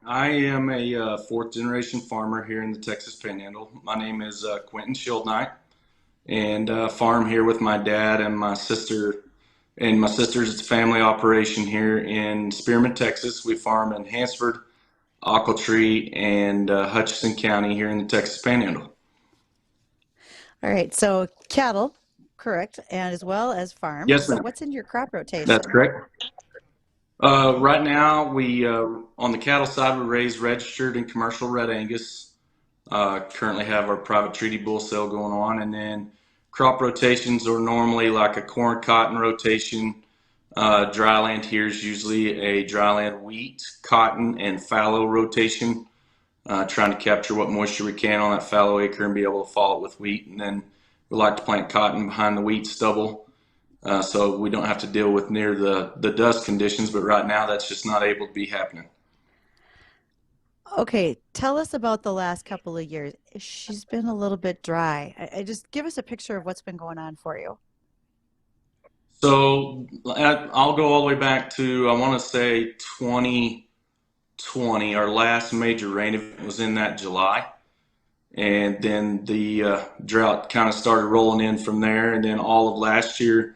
I am a fourth generation farmer here in the Texas Panhandle. My name is Quentin Shieldknight, and farm here with my dad and my sister. And my sister's family operation here in Spearman, Texas. We farm in Hansford, Tree, and Hutchinson County here in the Texas Panhandle. All right, so cattle, correct, and as well as farm. Yes, So ma'am. what's in your crop That's rotation? correct. Right now, we on the cattle side, we raise registered and commercial red Angus. Currently have our private treaty bull sale going on, and then crop rotations are normally like a corn cotton rotation. Dryland here is usually a dryland wheat, cotton, and fallow rotation, trying to capture what moisture we can on that fallow acre and be able to fall it with wheat. And then we like to plant cotton behind the wheat stubble, so we don't have to deal with near the dust conditions. But right now, that's just not able to be happening. Okay, tell us about the last couple of years. She's been a little bit dry. I just give us a picture of what's been going on for you. So I'll go all the way back to, I want to say, 2020. Our last major rain event was in that July. And then the drought kind of started rolling in from there. And then all of last year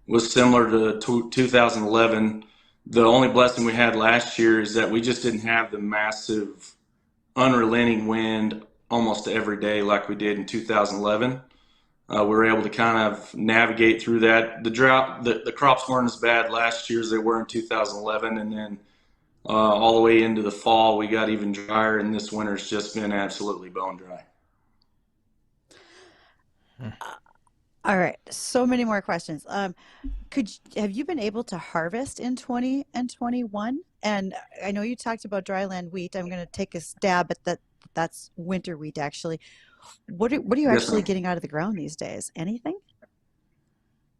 was similar to 2011. The only blessing we had last year is that we just didn't have the massive, unrelenting wind almost every day like we did in 2011. We were able to kind of navigate through that. The drought, the crops weren't as bad last year as they were in 2011, and then all the way into the fall, we got even drier, and this winter's just been absolutely bone dry. All right, so many more questions. Have you been able to harvest in 20 and 21? And I know you talked about dryland wheat. I'm going to take a stab at that. That's winter wheat, actually. What are you Yes, actually ma'am. getting out of the ground these days? Anything?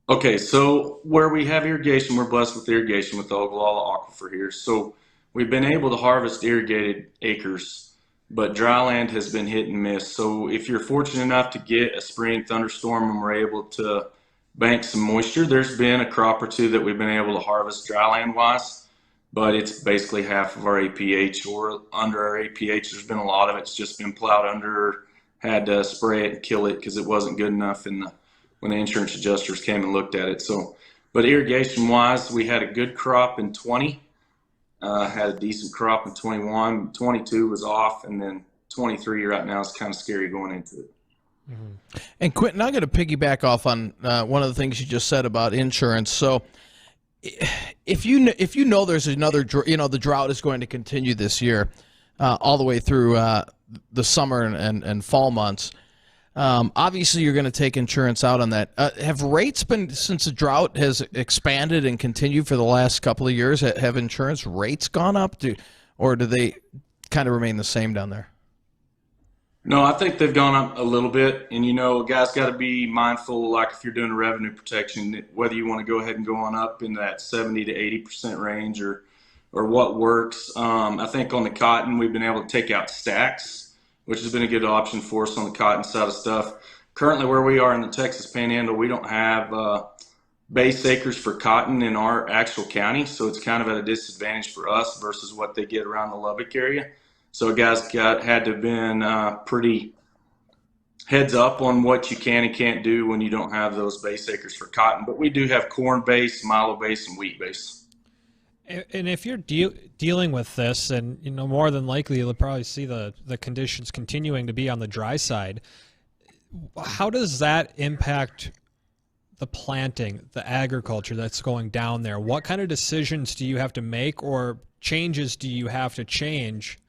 Okay, so where we have irrigation, we're blessed with irrigation with the Ogallala Aquifer here. So we've been able to harvest irrigated acres, but dry land has been hit and miss. So if you're fortunate enough to get a spring thunderstorm and we're able to bank some moisture, there's been a crop or two that we've been able to harvest dry land wise, but it's basically half of our APH or under our APH. There's been a lot of it's just been plowed under, had to spray it and kill it because it wasn't good enough in the when the insurance adjusters came and looked at it. So, but irrigation wise, we had a good crop in 20, had a decent crop in 21. 22 was off, and then 23 right now is kind of scary going into it. And Quentin, I'm going to piggyback off on one of the things you just said about insurance. So, if you know there's another, the drought is going to continue this year, all the way through the summer and fall months. Obviously, you're going to take insurance out on that. Have rates been, since the drought has expanded and continued for the last couple of years, have insurance rates gone up, or do they kind of remain the same down there? No, I think they've gone up a little bit, and a guy's got to be mindful. Like if you're doing a revenue protection, whether you want to go ahead and go on up in that 70 to 80% range, or what works. I think on the cotton, we've been able to take out stacks, which has been a good option for us on the cotton side of stuff. Currently, where we are in the Texas Panhandle, we don't have base acres for cotton in our actual county, so it's kind of at a disadvantage for us versus what they get around the Lubbock area. So guys had to have been pretty heads up on what you can and can't do when you don't have those base acres for cotton. But we do have corn base, milo base, and wheat base. And if you're dealing with this, and more than likely you'll probably see the conditions continuing to be on the dry side, how does that impact the planting, the agriculture that's going down there? What kind of decisions do you have to make, or changes do you have to change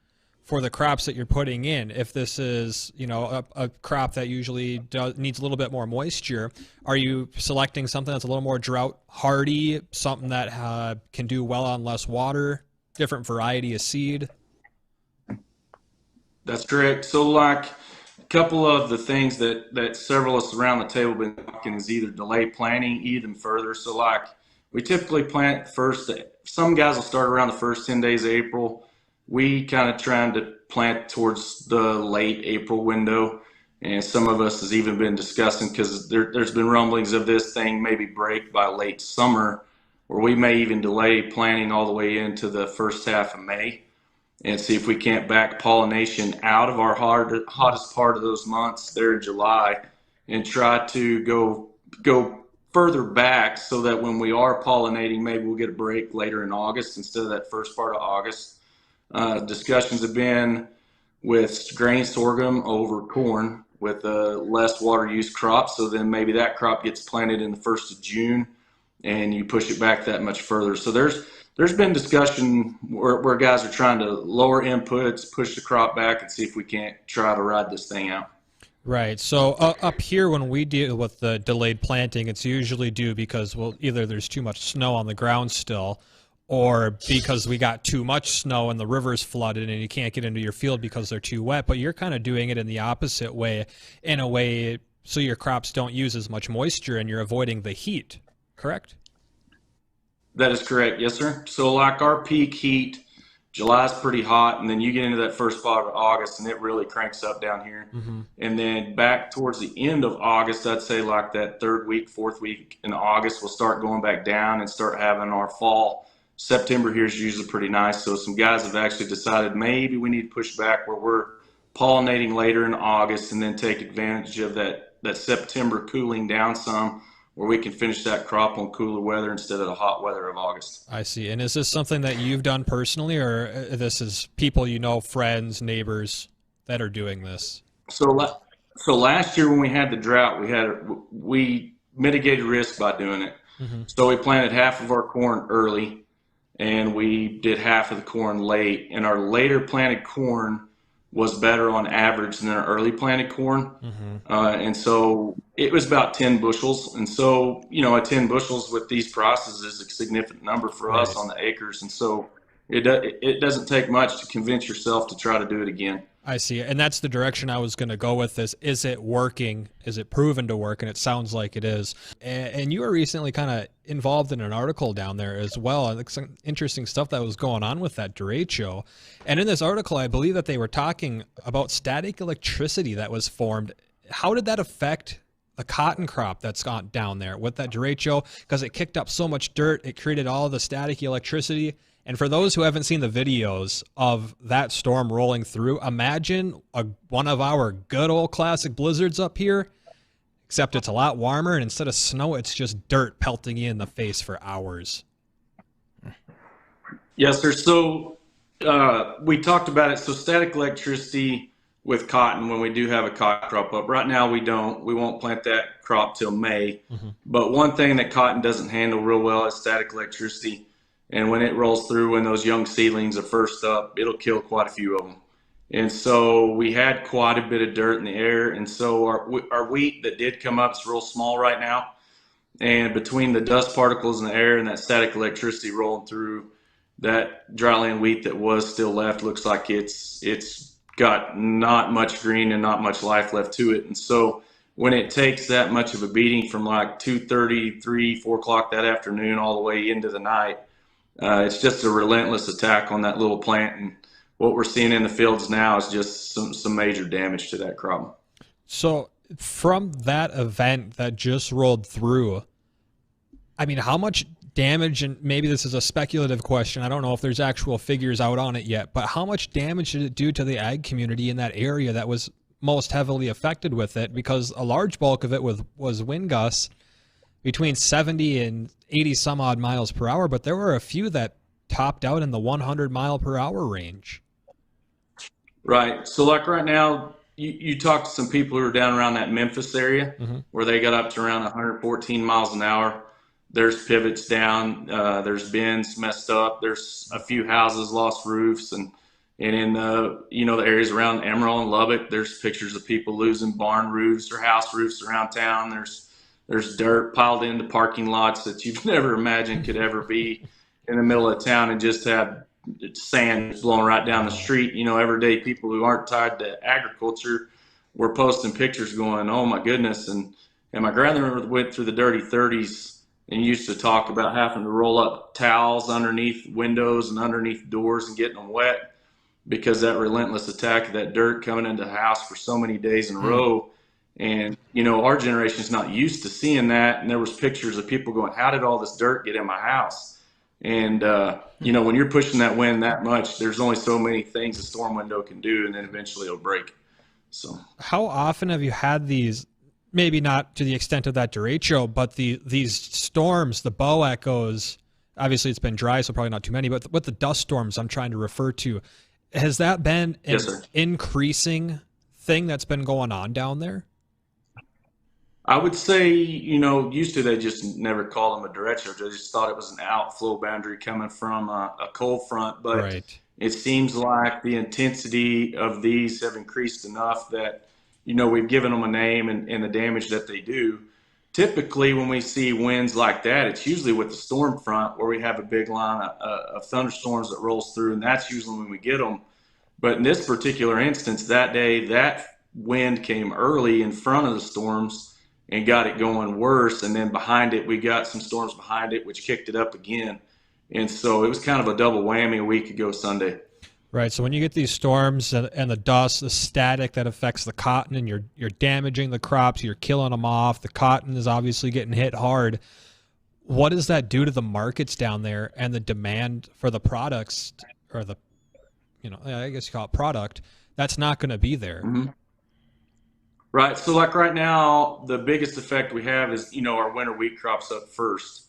for the crops that you're putting in? If this is, a crop that usually needs a little bit more moisture, are you selecting something that's a little more drought hardy, something that can do well on less water, different variety of seed? That's correct. So like a couple of the things that several of us around the table have been talking is either delay planting even further. So like we typically plant first, some guys will start around the first 10 days of April. We kind of trying to plant towards the late April window. And some of us has even been discussing, because there's been rumblings of this thing maybe break by late summer, or we may even delay planting all the way into the first half of May. and see if we can't back pollination out of our hottest part of those months there in July, and try to go further back so that when we are pollinating, maybe we'll get a break later in August instead of that first part of August. Discussions have been with grain sorghum over corn with a less water use crop. So then maybe that crop gets planted in the 1st of June and you push it back that much further. So there's been discussion where guys are trying to lower inputs, push the crop back, and see if we can't try to ride this thing out. Right. So up here, when we deal with the delayed planting, it's usually due because, well, either there's too much snow on the ground still, or because we got too much snow and the river's flooded and you can't get into your field because they're too wet. But you're kind of doing it in the opposite way, in a way so your crops don't use as much moisture and you're avoiding the heat, correct? That is correct. Yes, sir. So like our peak heat, July's pretty hot, and then you get into that first part of August and it really cranks up down here. And then back towards the end of August, I'd say like that 3rd week, 4th week in August, we'll start going back down and start having our fall. September here is usually pretty nice. So some guys have actually decided maybe we need to push back where we're pollinating later in August and then take advantage of that September cooling down some, where we can finish that crop on cooler weather instead of the hot weather of August. I see. And is this something that you've done personally, or this is people you know, friends, neighbors that are doing this? So last year when we had the drought, we mitigated risk by doing it. So we planted half of our corn early, and we did half of the corn late. And our later planted corn was better on average than our early planted corn. And so it was about 10 bushels. And so, at 10 bushels with these prices is a significant number for us on the acres. And so it doesn't take much to convince yourself to try to do it again. I see. And that's the direction I was going to go with this. Is it working? Is it proven to work? And it sounds like it is. And you were recently kind of involved in an article down there as well. Like some interesting stuff that was going on with that derecho. And in this article, I believe that they were talking about static electricity that was formed. How did that affect the cotton crop that's gone down there with that derecho? Because it kicked up so much dirt, it created all the static electricity. And for those who haven't seen the videos of that storm rolling through, imagine one of our good old classic blizzards up here, except it's a lot warmer, and instead of snow, it's just dirt pelting you in the face for hours. Yes, sir. So we talked about it. So static electricity with cotton, when we do have a cotton crop up. Right now we won't plant that crop till May. But one thing that cotton doesn't handle real well is static electricity. And when it rolls through, when those young seedlings are first up, it'll kill quite a few of them. And so we had quite a bit of dirt in the air. And so our wheat that did come up is real small right now. And between the dust particles in the air and that static electricity rolling through, that dryland wheat that was still left looks like it's got not much green and not much life left to it. And so when it takes that much of a beating from like 2:30, 3, 4 o'clock that afternoon all the way into the night, it's just a relentless attack on that little plant. And what we're seeing in the fields now is just some major damage to that crop. So from that event that just rolled through, I mean, how much damage, and maybe this is a speculative question, I don't know if there's actual figures out on it yet, but how much damage did it do to the ag community in that area that was most heavily affected with it? Because a large bulk of it was wind gusts between 70 and 80 some odd miles per hour, but there were a few that topped out in the 100 mile per hour range. Right. So like right now, you talk to some people who are down around that Memphis area where they got up to around 114 miles an hour. There's pivots down, there's bins messed up, there's a few houses lost roofs, and in the areas around Emerald and Lubbock, there's pictures of people losing barn roofs or house roofs around town. There's dirt piled into parking lots that you've never imagined could ever be in the middle of town, and just have sand blowing right down the street. Everyday people who aren't tied to agriculture were posting pictures going, oh my goodness. And my grandmother went through the dirty 30s and used to talk about having to roll up towels underneath windows and underneath doors and getting them wet because that relentless attack of that dirt coming into the house for so many days in a row. And, our generation's not used to seeing that. And there was pictures of people going, how did all this dirt get in my house? And, when you're pushing that wind that much, there's only so many things a storm window can do, and then eventually it'll break. So, How often have you had these? Maybe not to the extent of that derecho, but these storms, the bow echoes. Obviously, it's been dry, so probably not too many. But with the dust storms, I'm trying to refer to, has that been an yes, sir. increasing thing that's been going on down there? I would say, used to they just never called them a derecho. They just thought it was an outflow boundary coming from a cold front. But Right. it seems like the intensity of these have increased enough that, we've given them a name and the damage that they do. Typically, when we see winds like that, it's usually with the storm front where we have a big line of thunderstorms that rolls through, and that's usually when we get them. But in this particular instance, that day, that wind came early in front of the storms and got it going worse. And then behind it, we got some storms behind it, which kicked it up again. And so it was kind of a double whammy a week ago Sunday. Right. So when you get these storms and the dust, the static that affects the cotton, and you're damaging the crops, you're killing them off. The cotton is obviously getting hit hard. What does that do to the markets down there and the demand for the products, or the, I guess you call it product, that's not going to be there? Mm-hmm. Right. So like right now, the biggest effect we have is, our winter wheat crops up first.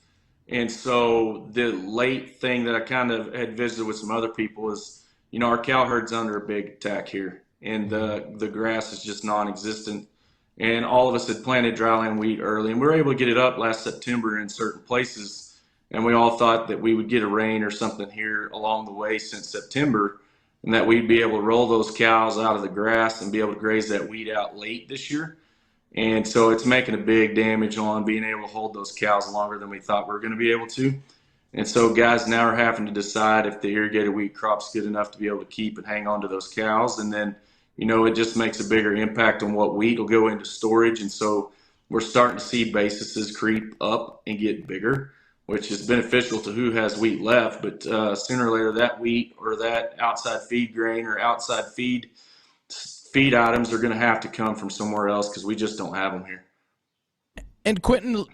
And so the late thing that I kind of had visited with some other people is, our cow herd's under a big attack here, and the grass is just non-existent. And all of us had planted dryland wheat early, and we were able to get it up last September in certain places. And we all thought that we would get a rain or something here along the way since September, and that we'd be able to roll those cows out of the grass and be able to graze that wheat out late this year. And so it's making a big damage on being able to hold those cows longer than we thought we were going to be able to. And so guys now are having to decide if the irrigated wheat crop's good enough to be able to keep and hang on to those cows. And then, it just makes a bigger impact on what wheat will go into storage. And so we're starting to see bases creep up and get bigger, which is beneficial to who has wheat left. But sooner or later, that wheat or that outside feed grain or outside feed items are going to have to come from somewhere else because we just don't have them here. And Quentin,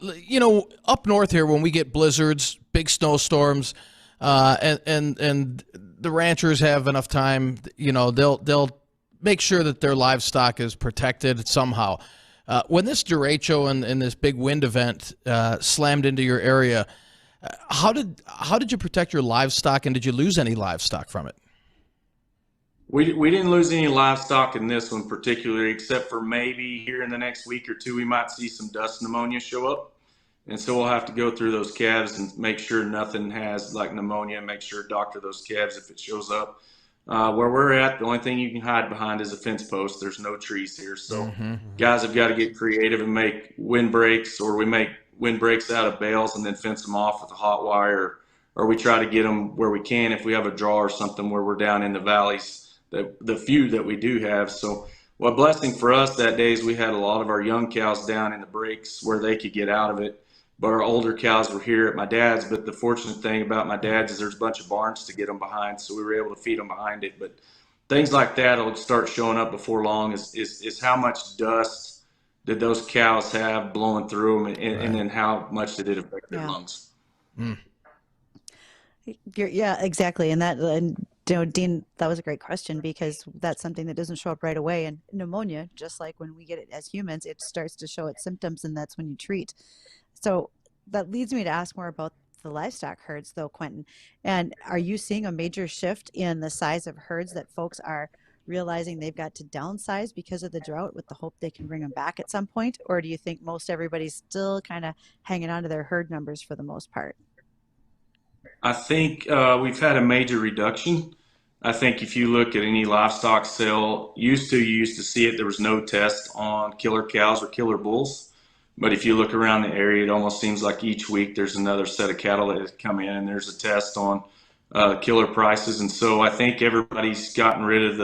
up north here, when we get blizzards, big snowstorms, and the ranchers have enough time, they'll make sure that their livestock is protected somehow. When this derecho and this big wind event slammed into your area, how did you protect your livestock, and did you lose any livestock from it? We didn't lose any livestock in this one particularly, except for maybe here in the next week or two, we might see some dust pneumonia show up. And so we'll have to go through those calves and make sure nothing has like pneumonia, and make sure to doctor those calves if it shows up. Where we're at, the only thing you can hide behind is a fence post. There's no trees here. So guys have got to get creative and make windbreaks, or we make windbreaks out of bales and then fence them off with a hot wire, or we try to get them where we can if we have a draw or something where we're down in the valleys, the few that we do have. So what blessing for us that day is we had a lot of our young cows down in the breaks where they could get out of it. But our older cows were here at my dad's. But the fortunate thing about my dad's is there's a bunch of barns to get them behind, so we were able to feed them behind it. But things like that will start showing up before long. Is how much dust did those cows have blowing through them, and then how much did it affect their lungs? Mm. Yeah, exactly. And Dean, that was a great question, because that's something that doesn't show up right away. And pneumonia, just like when we get it as humans, it starts to show its symptoms, and that's when you treat. So that leads me to ask more about the livestock herds, though, Quentin. And are you seeing a major shift in the size of herds, that folks are realizing they've got to downsize because of the drought with the hope they can bring them back at some point? Or do you think most everybody's still kind of hanging on to their herd numbers for the most part? I think we've had a major reduction. I think if you look at any livestock sale, you used to see it, there was no test on killer cows or killer bulls. But if you look around the area, it almost seems like each week there's another set of cattle that has come in, and there's a test on killer prices. And so I think everybody's gotten rid of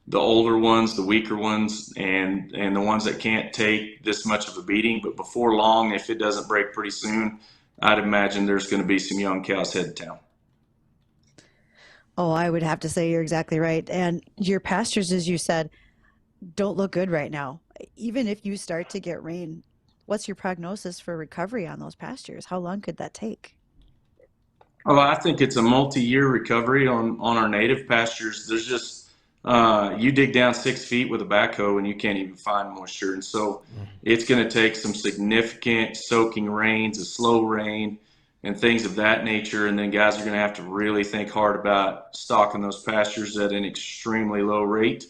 the older ones, the weaker ones, and the ones that can't take this much of a beating. But before long, if it doesn't break pretty soon, I'd imagine there's going to be some young cows headed town. Oh, I would have to say you're exactly right. And your pastures, as you said, don't look good right now. Even if you start to get rain, what's your prognosis for recovery on those pastures? How long could that take? Oh, I think it's a multi-year recovery on our native pastures. There's just you dig down 6 feet with a backhoe and you can't even find moisture, and so it's going to take some significant soaking rains, a slow rain, and things of that nature. And then guys are going to have to really think hard about stocking those pastures at an extremely low rate.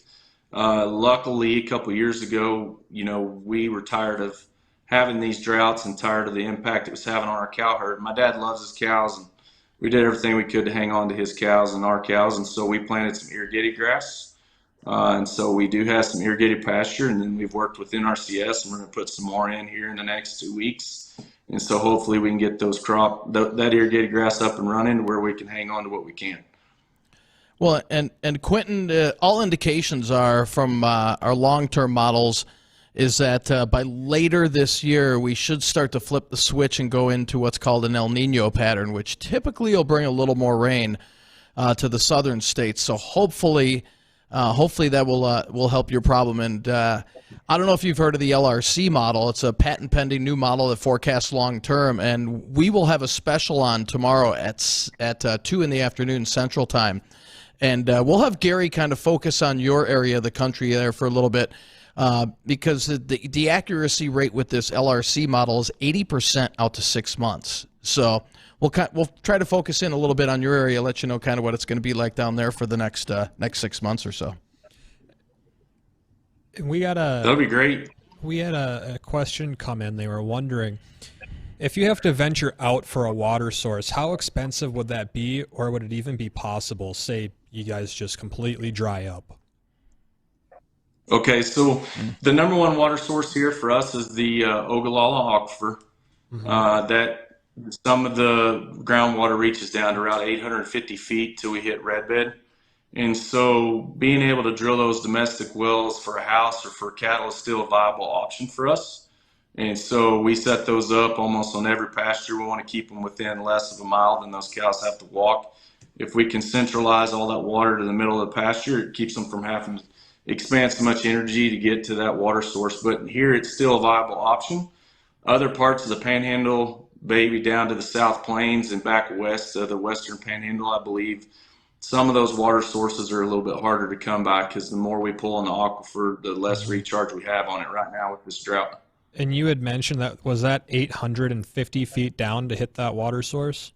Luckily, a couple years ago, we were tired of having these droughts and tired of the impact it was having on our cow herd. My dad loves his cows, and we did everything we could to hang on to his cows and our cows, and so we planted some irrigated grass. And so we do have some irrigated pasture, and then we've worked with NRCS, and we're going to put some more in here in the next 2 weeks. And so hopefully we can get that irrigated grass up and running where we can hang on to what we can. Well, and Quentin, all indications are from our long-term models is that by later this year, we should start to flip the switch and go into what's called an El Nino pattern, which typically will bring a little more rain to the southern states. So hopefully that will help your problem. And I don't know if you've heard of the LRC model. It's a patent-pending new model that forecasts long-term, and we will have a special on tomorrow at 2 in the afternoon Central Time. And we'll have Gary kind of focus on your area of the country there for a little bit. Because the accuracy rate with this LRC model is 80% out to 6 months. So we'll try to focus in a little bit on your area, let you know kind of what it's going to be like down there for the next 6 months or so. That'll be great. We had a question come in. They were wondering, if you have to venture out for a water source, how expensive would that be, or would it even be possible? Say you guys just completely dry up. Okay, so the number one water source here for us is the Ogallala Aquifer. That some of the groundwater reaches down to around 850 feet till we hit red bed. And so being able to drill those domestic wells for a house or for cattle is still a viable option for us. And so we set those up almost on every pasture. We want to keep them within less of a mile than those cows have to walk. If we can centralize all that water to the middle of the pasture, it keeps them from having to expend so much energy to get to that water source. But here it's still a viable option. Other parts of the Panhandle, maybe down to the South Plains and back west of the Western Panhandle, I believe some of those water sources are a little bit harder to come by because the more we pull on the aquifer, the less recharge we have on it right now with this drought. And you had mentioned was that 850 feet down to hit that water source?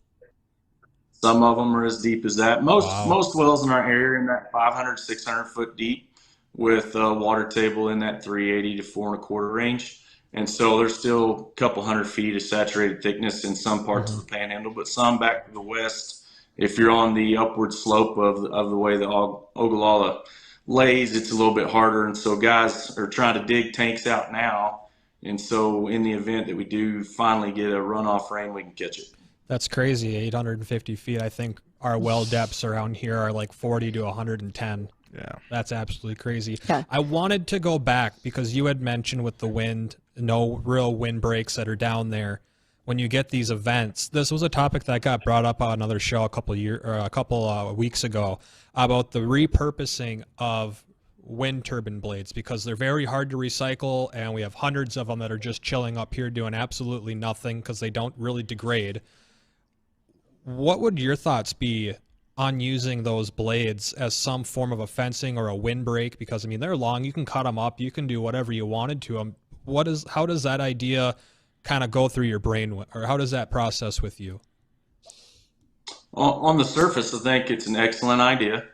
Some of them are as deep as that. Most wells in our area are in that 500, 600 foot deep with a water table in that 380 to 4.25 range. And so there's still a couple hundred feet of saturated thickness in some parts of the Panhandle, but some back to the west. If you're on the upward slope of the way the Ogallala lays, it's a little bit harder. And so guys are trying to dig tanks out now. And so in the event that we do finally get a runoff rain, we can catch it. That's crazy, 850 feet. I think our well depths around here are like 40 to 110. Yeah. That's absolutely crazy. Yeah. I wanted to go back because you had mentioned with the wind, no real wind breaks that are down there. When you get these events, this was a topic that got brought up on another show a couple weeks ago about the repurposing of wind turbine blades because they're very hard to recycle, and we have hundreds of them that are just chilling up here doing absolutely nothing because they don't really degrade. What would your thoughts be on using those blades as some form of a fencing or a windbreak? Because I mean, they're long, you can cut them up, you can do whatever you wanted to them. How does that idea kind of go through your brain, or how does that process with you? On the surface, I think it's an excellent idea.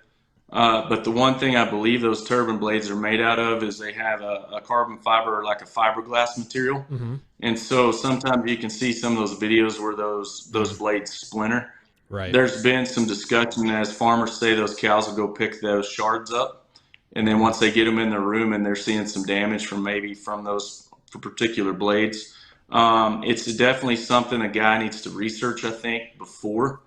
But the one thing I believe those turbine blades are made out of is they have a carbon fiber, like a fiberglass material. And so sometimes you can see some of those videos where those blades splinter. Right. There's been some discussion as farmers say those cows will go pick those shards up. And then once they get them in their room and they're seeing some damage from those particular blades, it's definitely something a guy needs to research, I think, before.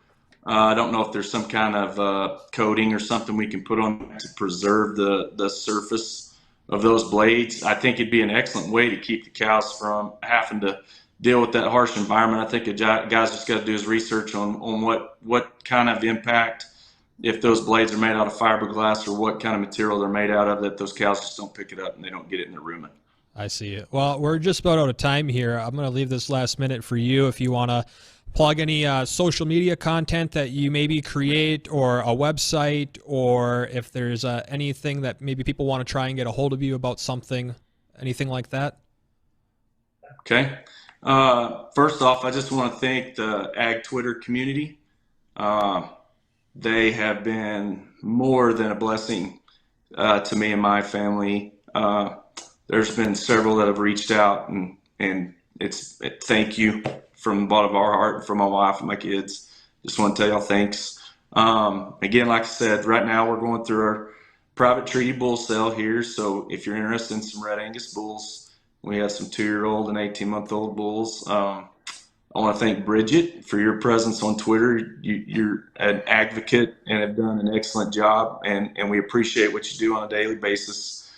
I don't know if there's some kind of coating or something we can put on to preserve the surface of those blades. I think it'd be an excellent way to keep the cows from having to deal with that harsh environment. I think a guy's just got to do his research on what kind of impact, if those blades are made out of fiberglass or what kind of material they're made out of, that those cows just don't pick it up and they don't get it in their rumen. I see it. Well, we're just about out of time here. I'm going to leave this last minute for you if you want to plug any social media content that you maybe create, or a website, or if there's anything that maybe people want to try and get a hold of you about something, anything like that? Okay. First off, I just want to thank the ag Twitter community. They have been more than a blessing to me and my family. There's been several that have reached out, and thank you from the bottom of our heart, from my wife and my kids. Just want to tell y'all thanks. Again, like I said, right now we're going through our private treaty bull sale here. So if you're interested in some red Angus bulls, we have some 2-year-old and 18-month-old bulls. I want to thank Bridget for your presence on Twitter. You're an advocate and have done an excellent job, and we appreciate what you do on a daily basis.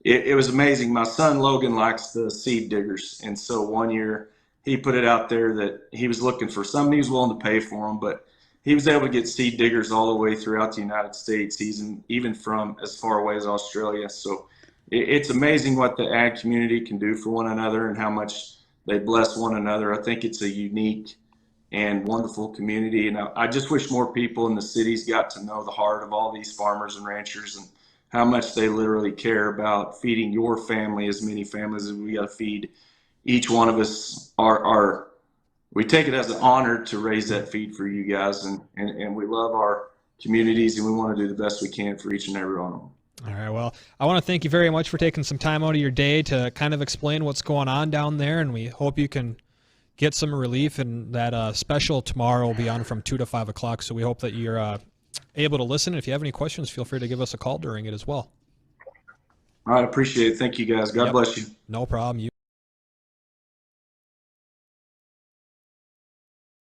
It was amazing. My son Logan likes the seed diggers, and so one year he put it out there that he was looking for somebody who's willing to pay for them, but he was able to get seed diggers all the way throughout the United States, even from as far away as Australia. So it's amazing what the ag community can do for one another and how much they bless one another. I think it's a unique and wonderful community, and I just wish more people in the cities got to know the heart of all these farmers and ranchers and how much they literally care about feeding your family, as many families as we got to feed. Each one of us we take it as an honor to raise that feed for you guys, and we love our communities, and we want to do the best we can for each and every one of them. All right. Well, I want to thank you very much for taking some time out of your day to kind of explain what's going on down there, and we hope you can get some relief. And that special tomorrow will be on from 2 to 5 o'clock, so we hope that you're able to listen. If you have any questions, feel free to give us a call during it as well. All right. Appreciate it. Thank you, guys. God bless you. No problem.